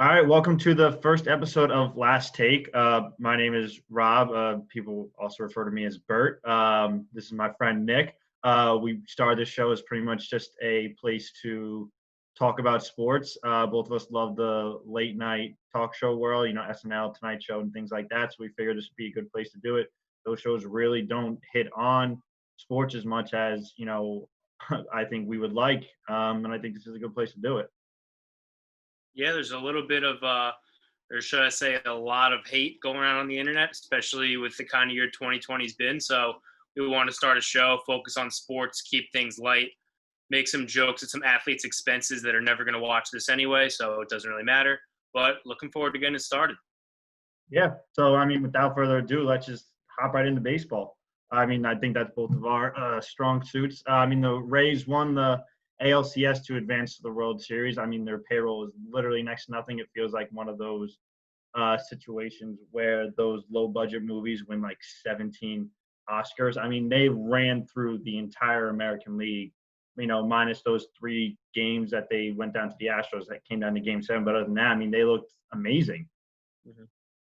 All right, welcome to the first episode of Last Take. My name is Rob. People also refer to me as Bert. This is my friend Nick. We started this show as pretty much just a place to talk about sports. Both of us love the late night talk show world, SNL, Tonight Show, and things like that. So we figured this would be a good place to do it. Those shows really don't hit on sports as much as, I think we would like. And I think this is a good place to do it. Yeah, there's a little bit of, or should I say, a lot of hate going around on the internet, especially with the kind of year 2020's been. So we want to start a show, focus on sports, keep things light, make some jokes at some athletes' expenses that are never going to watch this anyway, so it doesn't really matter. But looking forward to getting it started. Yeah. So, without further ado, let's just hop right into baseball. I think that's both of our strong suits. The Rays won the ALCS to advance to the World Series. Their payroll is literally next to nothing. It feels like one of those situations where those low-budget movies win like 17 Oscars. They ran through the entire American League, minus those 3 games that they went down to the Astros that came down to Game 7. But other than that, they looked amazing. Mm-hmm.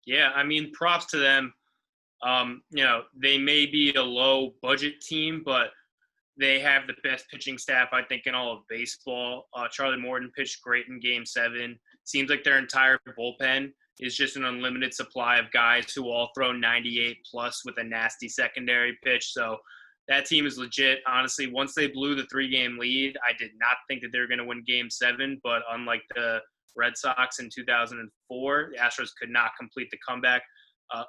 Yeah, props to them. They may be a low-budget team, but they have the best pitching staff, I think, in all of baseball. Charlie Morton pitched great in Game 7. Seems like their entire bullpen is just an unlimited supply of guys who all throw 98-plus with a nasty secondary pitch. So that team is legit. Honestly, once they blew the 3-game lead, I did not think that they were going to win Game 7. But unlike the Red Sox in 2004, the Astros could not complete the comeback.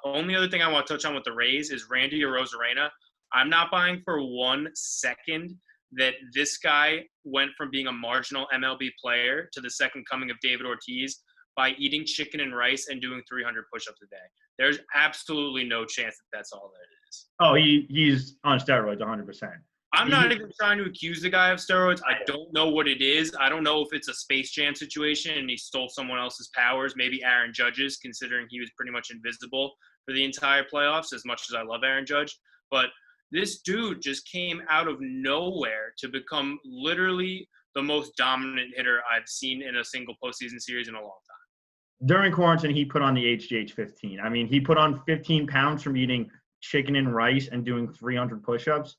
Only other thing I want to touch on with the Rays is Randy Arozarena. I'm not buying for 1 second that this guy went from being a marginal MLB player to the second coming of David Ortiz by eating chicken and rice and doing 300 push-ups a day. There's absolutely no chance that that's all that it is. Oh, he's on steroids 100%. I'm not even trying to accuse the guy of steroids. I don't know what it is. I don't know if it's a Space Jam situation and he stole someone else's powers, maybe Aaron Judge's, considering he was pretty much invisible for the entire playoffs, as much as I love Aaron Judge. But this dude just came out of nowhere to become literally the most dominant hitter I've seen in a single postseason series in a long time. During quarantine, he put on the HGH-15. He put on 15 pounds from eating chicken and rice and doing 300 push-ups.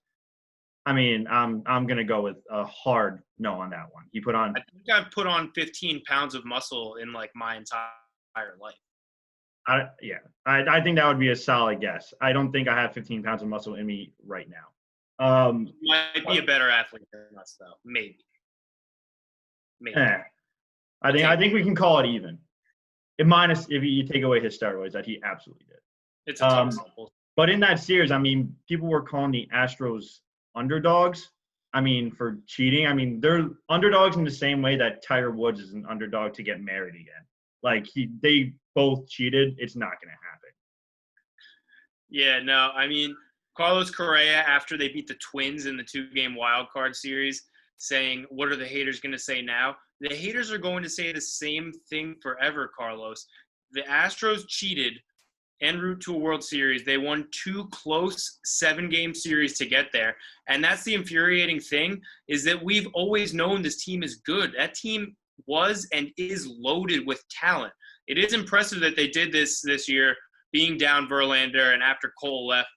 I'm going to go with a hard no on that one. He put on – I think I've put on 15 pounds of muscle in, my entire life. I think that would be a solid guess. I don't think I have 15 pounds of muscle in me right now. Might be a better athlete than us, though. Maybe. I think we can call it even. Minus if you take away his steroids, that he absolutely did. It's a tough sample. But in that series, people were calling the Astros underdogs. For cheating. They're underdogs in the same way that Tiger Woods is an underdog to get married again. They both cheated. It's not going to happen. Yeah, no. Carlos Correa, after they beat the Twins in the 2-game wild card series, saying, what are the haters going to say now? The haters are going to say the same thing forever, Carlos. The Astros cheated en route to a World Series. They won 2 close 7-game series to get there. And that's the infuriating thing, is that we've always known this team is good. That team was and is loaded with talent. It is impressive that they did this year, being down Verlander, and after Cole left,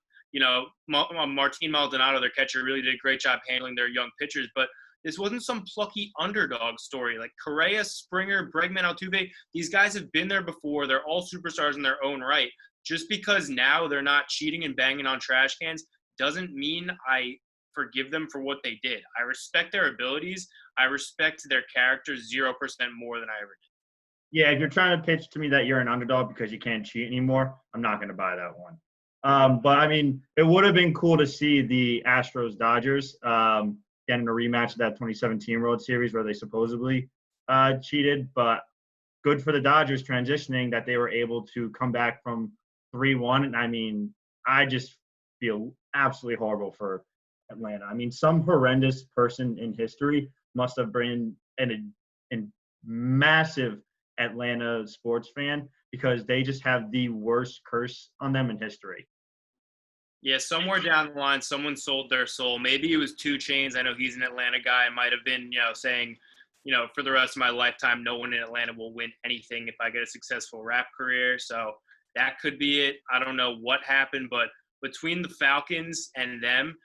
Martin Maldonado, their catcher, really did a great job handling their young pitchers. But this wasn't some plucky underdog story. Like Correa, Springer, Bregman, Altuve, these guys have been there before. They're all superstars in their own right. Just because now they're not cheating and banging on trash cans doesn't mean I forgive them for what they did. I respect their abilities. I respect their characters 0% more than I ever did. Yeah, if you're trying to pitch to me that you're an underdog because you can't cheat anymore, I'm not going to buy that one. But, it would have been cool to see the Astros-Dodgers getting a rematch of that 2017 World Series where they supposedly cheated. But good for the Dodgers transitioning that they were able to come back from 3-1. And, I just feel absolutely horrible for Atlanta. Some horrendous person in history must have been a massive Atlanta sports fan because they just have the worst curse on them in history. Yeah, somewhere down the line, someone sold their soul. Maybe it was 2 Chainz. I know he's an Atlanta guy. Might have been, saying, for the rest of my lifetime, no one in Atlanta will win anything if I get a successful rap career. So that could be it. I don't know what happened, but between the Falcons and them,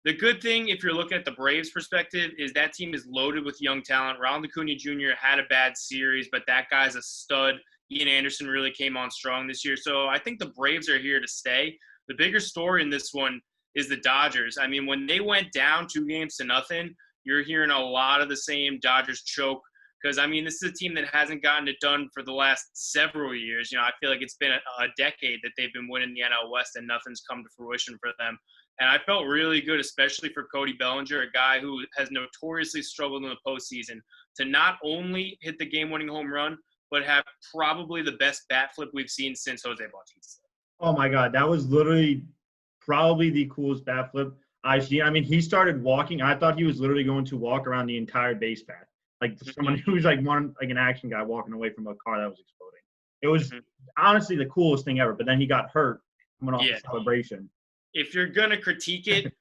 the good thing, if you're looking at the Braves' perspective, is that team is loaded with young talent. Ronald Acuna Jr. had a bad series, but that guy's a stud. Ian Anderson really came on strong this year. So I think the Braves are here to stay. The bigger story in this one is the Dodgers. I mean, when they went down 2-0, you're hearing a lot of the same Dodgers choke. Because, this is a team that hasn't gotten it done for the last several years. I feel like it's been a decade that they've been winning the NL West and nothing's come to fruition for them. And I felt really good, especially for Cody Bellinger, a guy who has notoriously struggled in the postseason, to not only hit the game-winning home run, but have probably the best bat flip we've seen since Jose Bautista. Oh, my God. That was literally probably the coolest bat flip I've seen. He started walking. I thought he was literally going to walk around the entire base path. Like someone who's like an action guy walking away from a car that was exploding. It was honestly the coolest thing ever. But then he got hurt coming off the celebration. If you're going to critique it,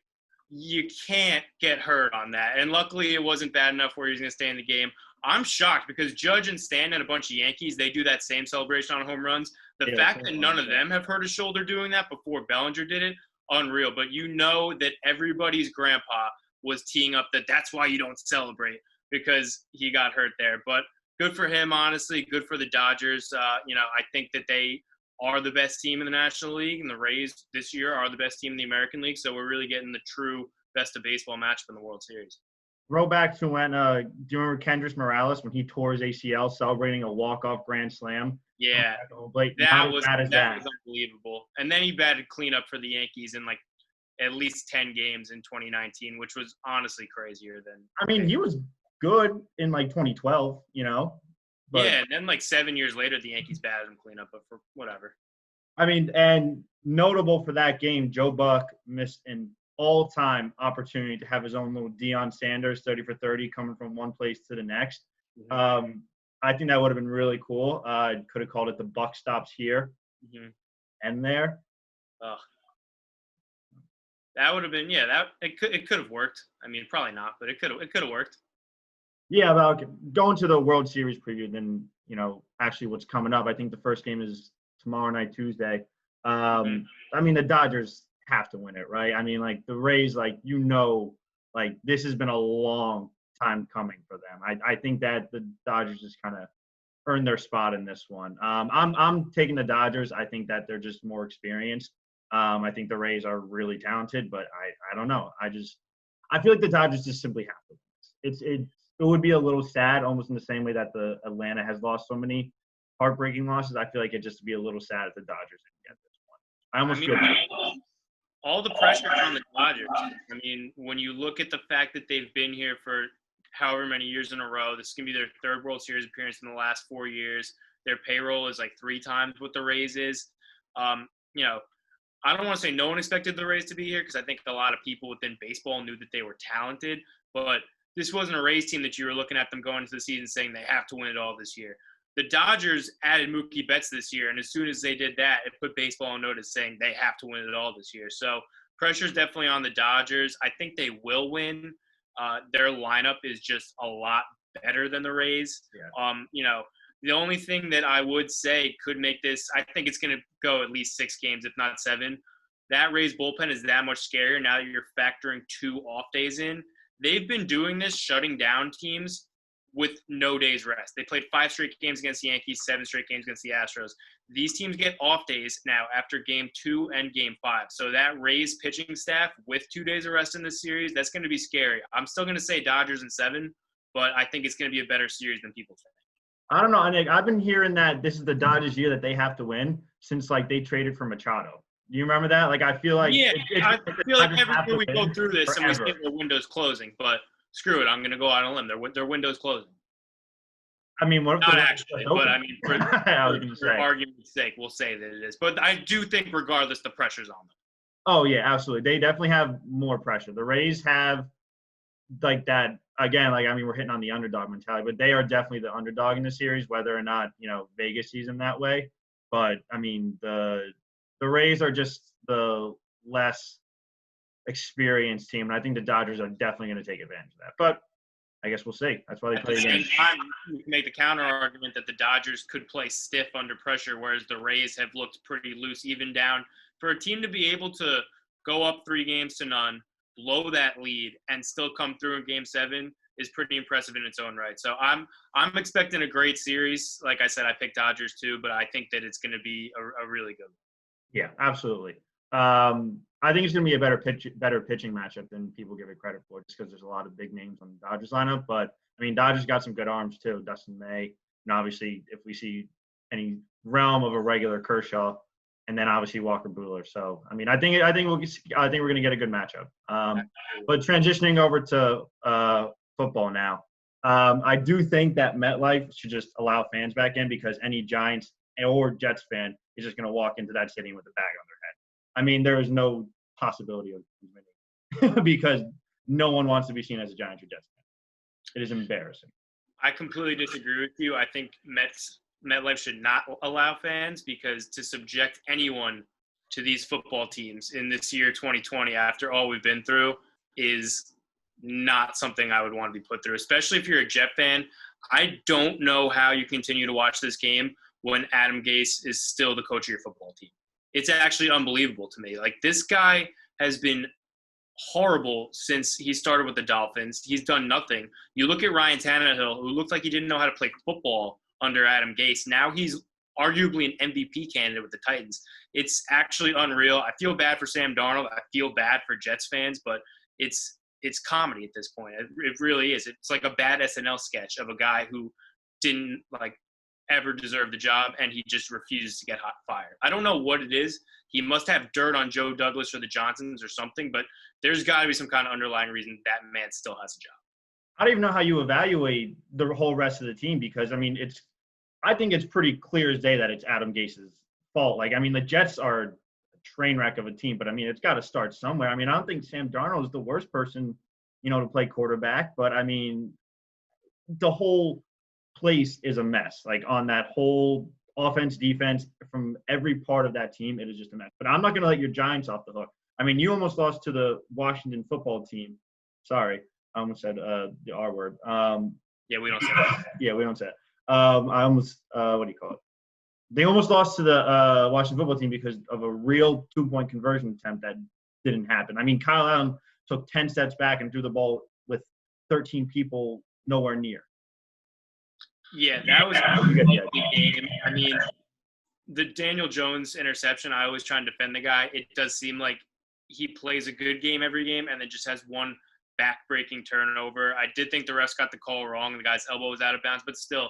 you can't get hurt on that. And luckily it wasn't bad enough where he was going to stay in the game. I'm shocked because Judge and Stan and a bunch of Yankees, they do that same celebration on home runs. The fact that none of them have hurt his shoulder doing that before Bellinger did it, unreal. But that everybody's grandpa was teeing up that's why you don't celebrate, because he got hurt there. But good for him, honestly. Good for the Dodgers. I think that they are the best team in the National League, and the Rays this year are the best team in the American League. So we're really getting the true best of baseball matchup in the World Series. Throwback to when, do you remember Kendrys Morales when he tore his ACL celebrating a walk-off grand slam? Yeah, that was unbelievable. And then he batted cleanup for the Yankees in at least 10 games in 2019, which was honestly crazier than. He was good in 2012, But, and then 7 years later, the Yankees batted him cleanup, but for whatever. And notable for that game, Joe Buck missed an all-time opportunity to have his own little Deion Sanders 30 for 30 coming from one place to the next. Mm-hmm. I think that would have been really cool. Could have called it the Buck Stops Here and there. Oh. That would have been it could have worked. Probably not, but it could have worked. Yeah, well, going to the World Series preview, then, actually what's coming up. I think the first game is tomorrow night, Tuesday. The Dodgers have to win it, right? The Rays, this has been a long time coming for them. I think that the Dodgers just kind of earned their spot in this one. I'm taking the Dodgers. I think that they're just more experienced. I think the Rays are really talented, but I don't know. I feel like the Dodgers just simply have to win. It would be a little sad, almost in the same way that the Atlanta has lost so many heartbreaking losses. I feel like it'd just be a little sad if the Dodgers didn't get this one. I almost feel bad. All the pressure on the Dodgers. When you look at the fact that they've been here for however many years in a row, this is going to be their third World Series appearance in the last 4 years. Their payroll is 3 times what the Rays is. I don't want to say no one expected the Rays to be here because I think a lot of people within baseball knew that they were talented, but this wasn't a Rays team that you were looking at them going into the season saying they have to win it all this year. The Dodgers added Mookie Betts this year, and as soon as they did that, it put baseball on notice saying they have to win it all this year. So pressure's definitely on the Dodgers. I think they will win. Their lineup is just a lot better than the Rays. Yeah. The only thing that I would say could make this, I think it's going to go at least 6 games, if not 7. That Rays bullpen is that much scarier now that you're factoring 2 off days in. They've been doing this, shutting down teams with no days rest. They played 5 straight games against the Yankees, 7 straight games against the Astros. These teams get off days now after Game 2 and Game 5. So that Rays pitching staff with 2 days of rest in this series, that's going to be scary. I'm still going to say Dodgers in 7, but I think it's going to be a better series than people think. I don't know, Nick. I've been hearing that this is the Dodgers' year that they have to win since they traded for Machado. Do you remember that? I feel like I feel like every year we go through this and we say their window's closing, but screw it, I'm going to go out on a limb. Their window's closing. What if not actually, but for argument's sake, we'll say that it is. But I do think, regardless, the pressure's on them. Oh yeah, absolutely. They definitely have more pressure. The Rays have that again. We're hitting on the underdog mentality, but they are definitely the underdog in the series, whether or not Vegas sees them that way. But the Rays are just the less experienced team, and I think the Dodgers are definitely going to take advantage of that. But I guess we'll see. That's why they At play the the game. same time, you can make the counter argument that the Dodgers could play stiff under pressure, whereas the Rays have looked pretty loose, even down. For a team to be able to go up 3-0, blow that lead, and still come through in Game 7 is pretty impressive in its own right. So I'm expecting a great series. Like I said, I picked Dodgers too, but I think that it's going to be a really good one. Yeah, absolutely. I think it's going to be a better pitching matchup than people give it credit for, just because there's a lot of big names on the Dodgers lineup. But I mean, Dodgers got some good arms too. Dustin May, and obviously, if we see any realm of a regular Kershaw, and then obviously Walker Buehler. So I mean, I think we're going to get a good matchup. But transitioning over to football now, I do think that MetLife should just allow fans back in, because any Giants or Jets fan is just going to walk into that stadium with a bag on their head. I mean, there is no possibility of winning because no one wants to be seen as a Giants or Jets fan. It is embarrassing. I completely disagree with you. I think MetLife should not allow fans, because to subject anyone to these football teams in this year 2020 after all we've been through is not something I would want to be put through, especially if you're a Jet fan. I don't know how you continue to watch this game when Adam Gase is still the coach of your football team. It's actually unbelievable to me. Like, this guy has been horrible since he started with the Dolphins. He's done nothing. You look at Ryan Tannehill, who looked like he didn't know how to play football under Adam Gase. Now he's arguably an MVP candidate with the Titans. It's actually unreal. I feel bad for Sam Darnold. I feel bad for Jets fans, but it's comedy at this point. It really is. It's like a bad SNL sketch of a guy who didn't ever deserve the job, and he just refuses to get fired. I don't know what it is. He must have dirt on Joe Douglas or the Johnsons or something, but there's got to be some kind of underlying reason that man still has a job. I don't even know how you evaluate the whole rest of the team, because I mean, I think it's pretty clear as day that it's Adam Gase's fault. Like, I mean, the Jets are a train wreck of a team, but I mean, it's got to start somewhere. I mean, I don't think Sam Darnold is the worst person, to play quarterback, but I mean, the whole place is a mess. Like, on that whole offense, defense, from every part of that team, it is just a mess. But I'm not going to let your Giants off the hook. I mean, you almost lost to the Washington football team. Sorry, I almost said the R word. Yeah, we don't say that. Yeah, we don't say it. I almost what do you call it? They almost lost to the Washington football team because of a real 2-point conversion attempt that didn't happen. I mean, Kyle Allen took 10 steps back and threw the ball with 13 people nowhere near. Yeah, that was a lovely game. I mean, the Daniel Jones interception, I always try and defend the guy. It does seem like he plays a good game every game and then just has one back-breaking turnover. I did think the refs got the call wrong. The guy's elbow was out of bounds, but still,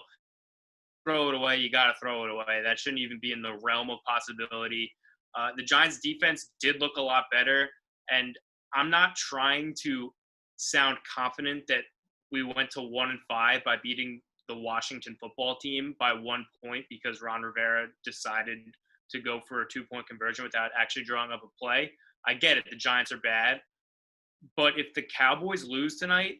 throw it away. You got to throw it away. That shouldn't even be in the realm of possibility. The Giants' defense did look a lot better, and I'm not trying to sound confident that we went to 1-5 by beating the Washington football team by 1 point because Ron Rivera decided to go for a 2-point conversion without actually drawing up a play. I get it. The Giants are bad. But if the Cowboys lose tonight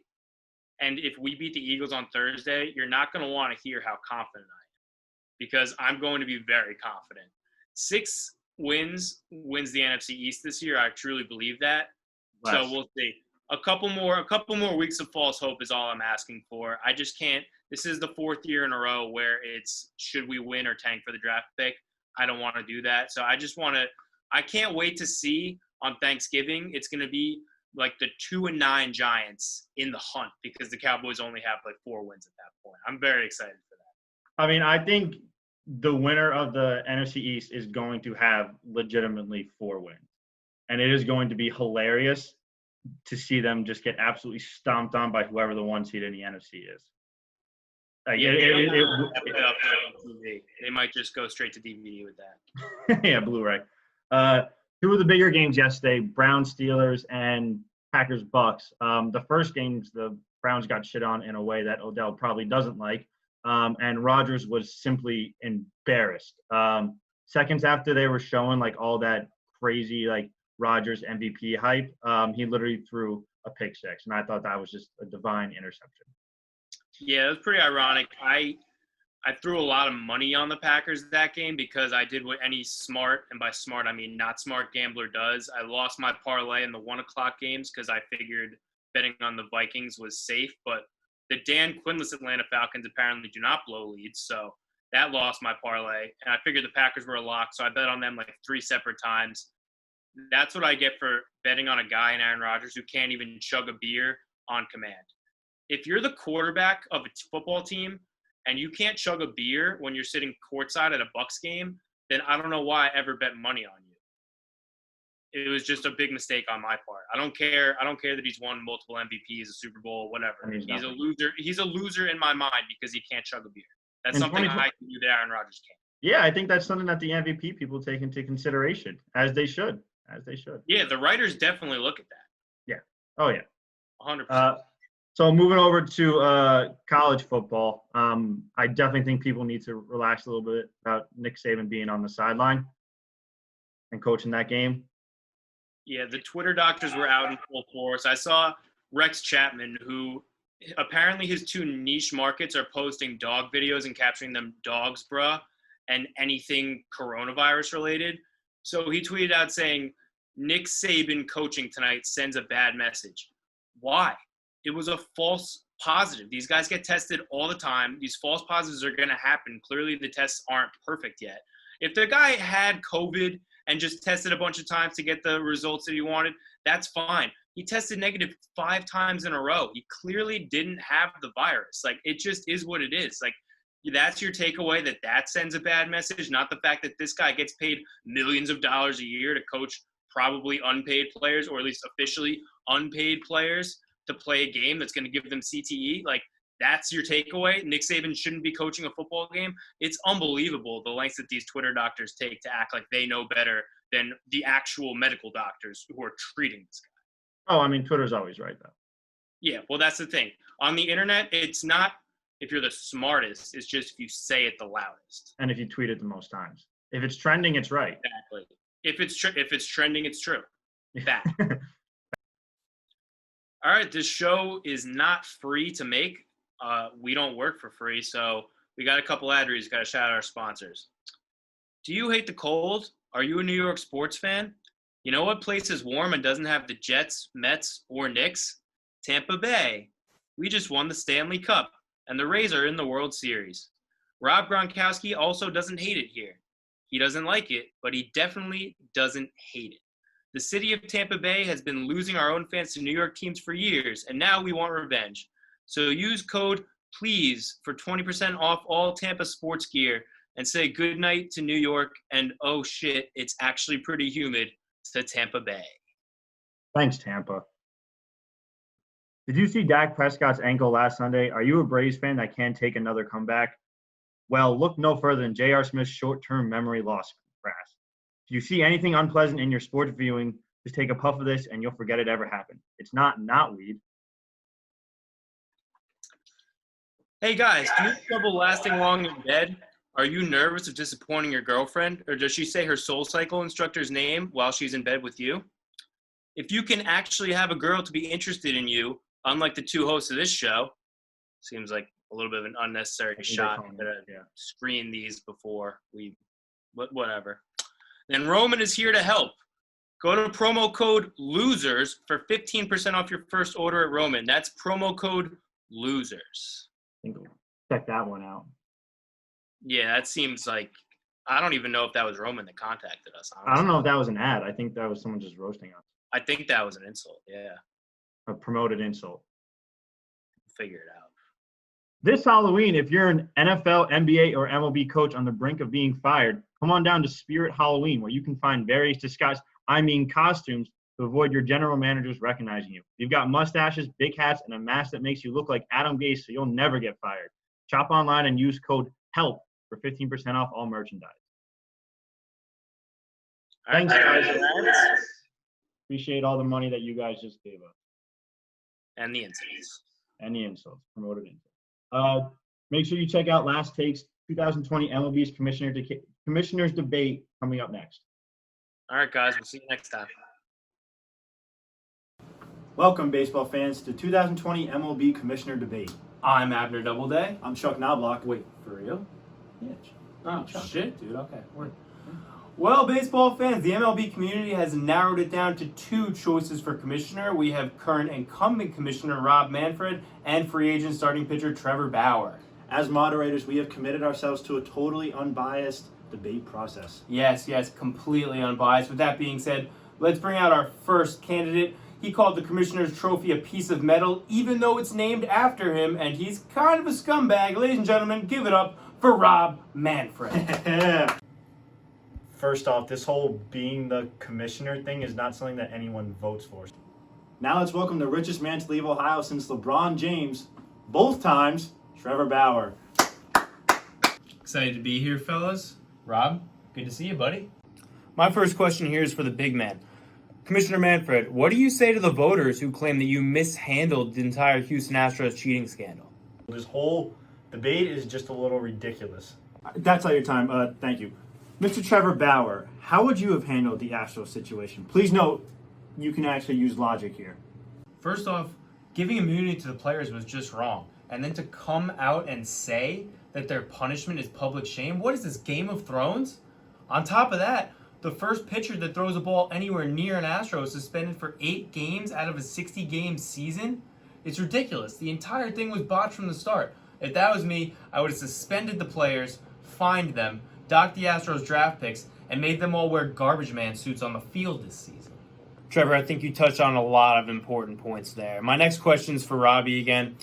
and if we beat the Eagles on Thursday, you're not going to want to hear how confident I am, because I'm going to be very confident. 6 wins the NFC East this year. I truly believe that. So we'll see. A couple more weeks of false hope is all I'm asking for. I just can't. This is the 4th year in a row where it's should we win or tank for the draft pick. I don't want to do that. So I can't wait to see on Thanksgiving. It's going to be like the 2-9 Giants in the hunt, because the Cowboys only have 4 wins at that point. I'm very excited for that. I mean, I think the winner of the NFC East is going to have legitimately 4 wins. And it is going to be hilarious to see them just get absolutely stomped on by whoever the 1 seed in the NFC is. They might just go straight to DVD with that. Yeah, Blu-ray. 2 of the bigger games yesterday, Browns, Steelers, and Packers, Bucks. The first games, the Browns got shit on in a way that Odell probably doesn't like, and Rodgers was simply embarrassed. Seconds after they were showing all that crazy Rodgers MVP hype, he literally threw a pick six, and I thought that was just a divine interception. Yeah, it was pretty ironic. I threw a lot of money on the Packers that game because I did what any smart, and by smart I mean not smart, gambler does. I lost my parlay in the 1 o'clock games because I figured betting on the Vikings was safe, but The Dan Quinless Atlanta Falcons apparently do not blow leads, so that lost my parlay. And I figured the Packers were a lock, so I bet on them like 3 separate times. That's what I get for betting on a guy in Aaron Rodgers who can't even chug a beer on command. If you're the quarterback of a football team and you can't chug a beer when you're sitting courtside at a Bucs game, then I don't know why I ever bet money on you. It was just a big mistake on my part. I don't care that he's won multiple MVPs, a Super Bowl, whatever. He's a loser. He's a loser in my mind because he can't chug a beer. That's something I can do that Aaron Rodgers can't. Yeah, I think that's something that the MVP people take into consideration, as they should. Yeah, the writers definitely look at that. Yeah. Oh, yeah. 100%. So moving over to college football, I definitely think people need to relax a little bit about Nick Saban being on the sideline and coaching that game. Yeah, the Twitter doctors were out in full force. I saw Rex Chapman, who apparently his 2 niche markets are posting dog videos and capturing them dogs, bruh, and anything coronavirus related. So he tweeted out saying, Nick Saban coaching tonight sends a bad message. Why? It was a false positive. These guys get tested all the time. These false positives are going to happen. Clearly the tests aren't perfect yet. If the guy had COVID and just tested a bunch of times to get the results that he wanted, that's fine. He tested negative 5 times in a row. He clearly didn't have the virus. Like, it just is what it is. Like, that's your takeaway, that sends a bad message, not the fact that this guy gets paid millions of dollars a year to coach probably unpaid players, or at least officially unpaid players, to play a game that's going to give them CTE. Like, that's your takeaway. Nick Saban shouldn't be coaching a football game. It's unbelievable the lengths that these Twitter doctors take to act like they know better than the actual medical doctors who are treating this guy. Oh, I mean, Twitter's always right, though. Yeah, well, that's the thing. On the internet, it's not if you're the smartest. It's just if you say it the loudest. And if you tweet it the most times. If it's trending, it's right. Exactly. If it's trending, it's true. Fact. All right, this show is not free to make. We don't work for free, so we got a couple ad reads. Got to shout out our sponsors. Do you hate the cold? Are you a New York sports fan? You know what place is warm and doesn't have the Jets, Mets, or Knicks? Tampa Bay. We just won the Stanley Cup, and the Rays are in the World Series. Rob Gronkowski also doesn't hate it here. He doesn't like it, but he definitely doesn't hate it. The city of Tampa Bay has been losing our own fans to New York teams for years, and now we want revenge. So use code PLEASE for 20% off all Tampa sports gear and say goodnight to New York and, oh shit, it's actually pretty humid, to Tampa Bay. Thanks, Tampa. Did you see Dak Prescott's ankle last Sunday? Are you a Braves fan that can't take another comeback? Well, look no further than J.R. Smith's short-term memory loss crash. If you see anything unpleasant in your sports viewing, just take a puff of this and you'll forget it ever happened. It's not weed. Hey guys, do you have trouble lasting long in bed? Are you nervous of disappointing your girlfriend? Or does she say her SoulCycle instructor's name while she's in bed with you? If you can actually have a girl to be interested in you, unlike the 2 hosts of this show, seems like a little bit of an unnecessary shot to screen these before we, whatever. Then Roman is here to help. Go to promo code LOSERS for 15% off your first order at Roman. That's promo code LOSERS. Check that one out. Yeah, that seems like – I don't even know if that was Roman that contacted us. Honestly. I don't know if that was an ad. I think that was someone just roasting us. I think that was an insult, yeah. A promoted insult. Figure it out. This Halloween, if you're an NFL, NBA, or MLB coach on the brink of being fired, come on down to Spirit Halloween, where you can find various costumes to avoid your general managers recognizing you. You've got mustaches, big hats, and a mask that makes you look like Adam Gase, so you'll never get fired. Shop online and use code HELP for 15% off all merchandise. Thanks, guys. Appreciate all the money that you guys just gave us. And the insults. Promoted insults. Make sure you check out Last Take's 2020 MLB's Commissioner's Debate coming up next. All right, guys. We'll see you next time. Welcome, baseball fans, to 2020 MLB Commissioner Debate. I'm Abner Doubleday. I'm Chuck Knobloch. Wait, for real? Yeah. Oh, shit, dude. Okay. Well, baseball fans, the MLB community has narrowed it down to two choices for commissioner. We have current incumbent commissioner Rob Manfred and free agent starting pitcher Trevor Bauer. As moderators, we have committed ourselves to a totally unbiased debate process. Yes, completely unbiased. With that being said, let's bring out our first candidate. He called the commissioner's trophy a piece of metal, even though it's named after him, and he's kind of a scumbag. Ladies and gentlemen, give it up for Rob Manfred. First off, this whole being the commissioner thing is not something that anyone votes for. Now let's welcome the richest man to leave Ohio since LeBron James, both times, Trevor Bauer. Excited to be here, fellas. Rob, good to see you, buddy. My first question here is for the big man. Commissioner Manfred, what do you say to the voters who claim that you mishandled the entire Houston Astros cheating scandal? This whole debate is just a little ridiculous. That's all your time. Thank you. Mr. Trevor Bauer, how would you have handled the Astros situation? Please note, you can actually use logic here. First off, giving immunity to the players was just wrong. And then to come out and say that their punishment is public shame? What is this, Game of Thrones? On top of that, the first pitcher that throws a ball anywhere near an Astro is suspended for 8 games out of a 60-game season? It's ridiculous. The entire thing was botched from the start. If that was me, I would have suspended the players, fined them, docked the Astros draft picks, and made them all wear garbage man suits on the field this season. Trevor, I think you touched on a lot of important points there. My next question is for Robbie again.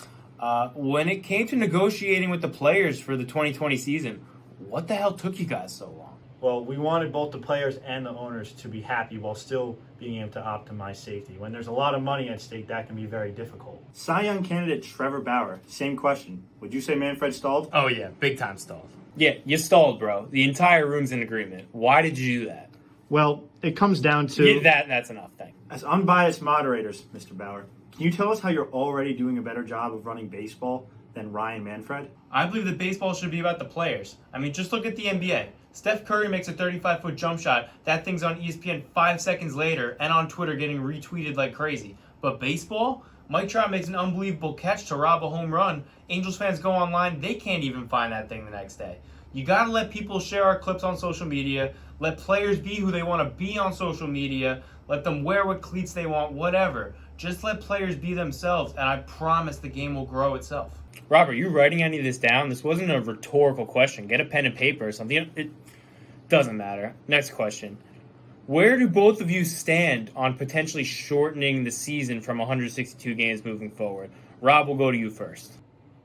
When it came to negotiating with the players for the 2020 season, what the hell took you guys so long? Well, we wanted both the players and the owners to be happy while still being able to optimize safety. When there's a lot of money at stake, that can be very difficult. Cy Young candidate Trevor Bauer, same question. Would you say Manfred stalled? Oh yeah, big time stalled. Yeah, you stalled, bro. The entire room's in agreement. Why did you do that? Well, it comes down to... Yeah, that's enough, thank you. As unbiased moderators, Mr. Bauer, can you tell us how you're already doing a better job of running baseball than Ryan Manfred? I believe that baseball should be about the players. I mean, just look at the NBA. Steph Curry makes a 35-foot jump shot. That thing's on ESPN 5 seconds later and on Twitter getting retweeted like crazy. But baseball? Mike Trout makes an unbelievable catch to rob a home run. Angels fans go online. They can't even find that thing the next day. You got to let people share our clips on social media. Let players be who they want to be on social media. Let them wear what cleats they want, whatever. Just let players be themselves, and I promise the game will grow itself. Rob, are you writing any of this down? This wasn't a rhetorical question. Get a pen and paper or something. It doesn't matter. Next question. Where do both of you stand on potentially shortening the season from 162 games moving forward? Rob, we'll go to you first.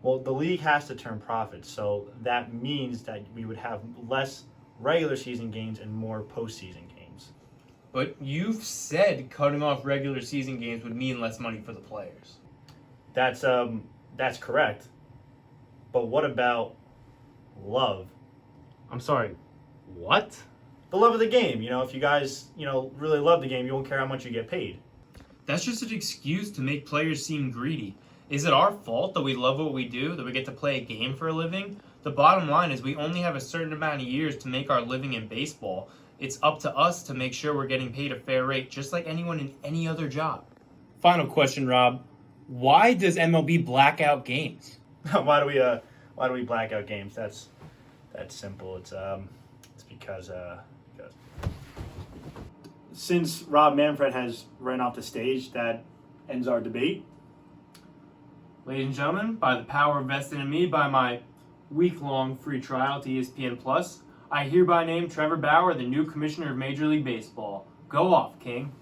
Well, the league has to turn profits, so that means that we would have less regular season games and more postseason games. But you've said cutting off regular season games would mean less money for the players. That's correct. But what about love? I'm sorry, what? The love of the game. You know, if you guys, really love the game, you won't care how much you get paid. That's just an excuse to make players seem greedy. Is it our fault that we love what we do, that we get to play a game for a living? The bottom line is we only have a certain amount of years to make our living in baseball. It's up to us to make sure we're getting paid a fair rate, just like anyone in any other job. Final question, Rob. Why does MLB black out games? Why do we black out games? That's simple. It's because Since Rob Manfred has ran off the stage, that ends our debate. Ladies and gentlemen, by the power vested in me by my week-long free trial to ESPN+, I hereby name Trevor Bauer the new commissioner of Major League Baseball. Go off, King.